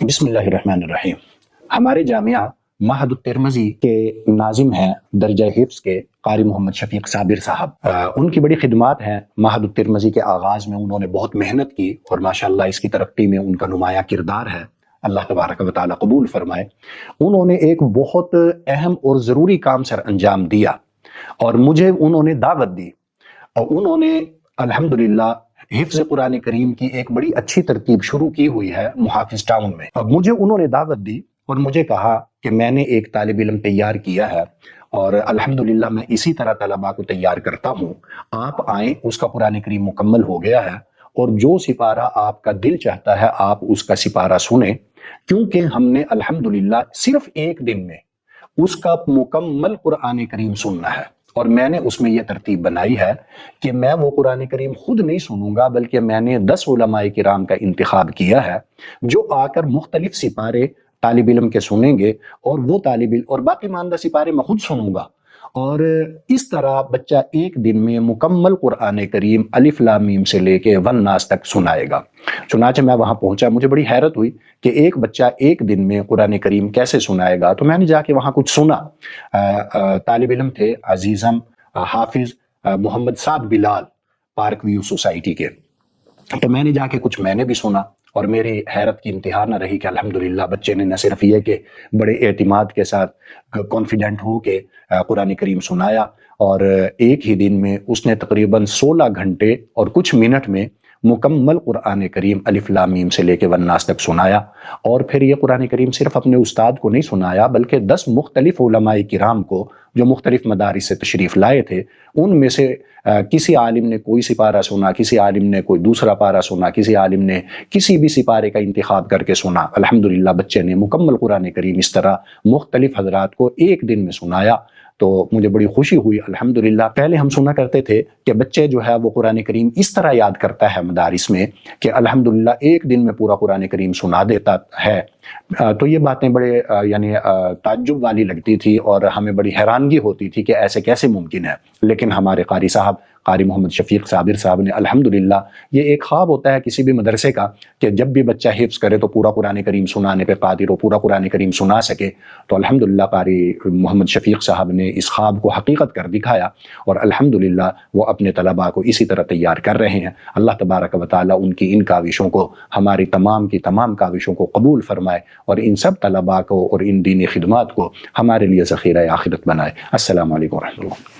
بسم اللہ الرحمن الرحیم۔ ہمارے جامعہ معہد الترمذی کے ناظم ہیں درجہ حفظ کے قاری محمد شفیق صابر صاحب۔ ان کی بڑی خدمات ہیں۔ معہد الترمذی کے آغاز میں انہوں نے بہت محنت کی اور ماشاءاللہ اس کی ترقی میں ان کا نمایاں کردار ہے، اللہ تبارک و تعالیٰ قبول فرمائے۔ انہوں نے ایک بہت اہم اور ضروری کام سر انجام دیا اور مجھے انہوں نے دعوت دی، اور انہوں نے الحمدللہ حفظ قرآن کریم کی ایک بڑی اچھی ترتیب شروع کی ہوئی ہے محافظ ٹاؤن میں۔ اب مجھے انہوں نے دعوت دی اور مجھے کہا کہ میں نے ایک طالب علم تیار کیا ہے اور الحمدللہ میں اسی طرح طلباء کو تیار کرتا ہوں، آپ آئیں، اس کا قرآن کریم مکمل ہو گیا ہے اور جو سپارہ آپ کا دل چاہتا ہے آپ اس کا سپارہ سنیں، کیونکہ ہم نے الحمدللہ صرف ایک دن میں اس کا مکمل قرآن کریم سننا ہے۔ اور میں نے اس میں یہ ترتیب بنائی ہے کہ میں وہ قرآن کریم خود نہیں سنوں گا، بلکہ میں نے 10 علماء کرام کا انتخاب کیا ہے جو آ کر مختلف سپارے طالب علم کے سنیں گے، اور وہ طالب علم اور باقی ماندہ سپارے میں خود سنوں گا، اور اس طرح بچہ ایک دن میں مکمل قرآن کریم الف لام میم سے لے کے والناس تک سنائے گا۔ چنانچہ میں وہاں پہنچا، مجھے بڑی حیرت ہوئی کہ ایک بچہ ایک دن میں قرآن کریم کیسے سنائے گا۔ تو میں نے جا کے وہاں کچھ سنا۔ طالب علم تھے عزیزم حافظ محمد سعد بلال پارک ویو سوسائٹی کے، تو میں نے جا کے کچھ میں نے بھی سنا، اور میری حیرت کی انتہا نہ رہی کہ الحمدللہ بچے نے نہ صرف یہ کہ بڑے اعتماد کے ساتھ کانفیڈنٹ ہو کے قرآن کریم سنایا، اور ایک ہی دن میں اس نے تقریباً 16 گھنٹے اور کچھ منٹ میں مکمل قرآن کریم الف لام میم سے لے کے والناس تک سنایا۔ اور پھر یہ قرآن کریم صرف اپنے استاد کو نہیں سنایا، بلکہ 10 مختلف علماء کرام کو جو مختلف مدارس سے تشریف لائے تھے، ان میں سے کسی عالم نے کوئی سپارہ سنا، کسی عالم نے کوئی دوسرا پارہ سنا، کسی عالم نے کسی بھی سپارے کا انتخاب کر کے سنا۔ الحمدللہ بچے نے مکمل قرآن کریم اس طرح مختلف حضرات کو ایک دن میں سنایا، تو مجھے بڑی خوشی ہوئی الحمدللہ۔ پہلے ہم سنا کرتے تھے کہ بچے جو ہے وہ قرآن کریم اس طرح یاد کرتا ہے مدارس میں کہ الحمدللہ ایک دن میں پورا قرآن کریم سنا دیتا ہے، تو یہ باتیں بڑے تعجب والی لگتی تھی اور ہمیں بڑی حیرانگی ہوتی تھی کہ ایسے کیسے ممکن ہے۔ لیکن ہمارے قاری صاحب قاری محمد شفیق صابر صاحب نے الحمدللہ، یہ ایک خواب ہوتا ہے کسی بھی مدرسے کا کہ جب بھی بچہ حفظ کرے تو پورا قرآن کریم سنانے پہ قادر ہو، پورا قرآن کریم سنا سکے، تو الحمدللہ قاری محمد شفیق صاحب نے اس خواب کو حقیقت کر دکھایا، اور الحمدللہ وہ اپنے طلباء کو اسی طرح تیار کر رہے ہیں۔ اللہ تبارک و تعالیٰ ان کی ان کاوشوں کو، ہماری تمام کی تمام کاوشوں کو قبول فرمائے، اور ان سب طلباء کو اور ان دینی خدمات کو ہمارے لیے ذخیرہ آخرت بنائے۔ السلام علیکم ورحمۃ اللہ۔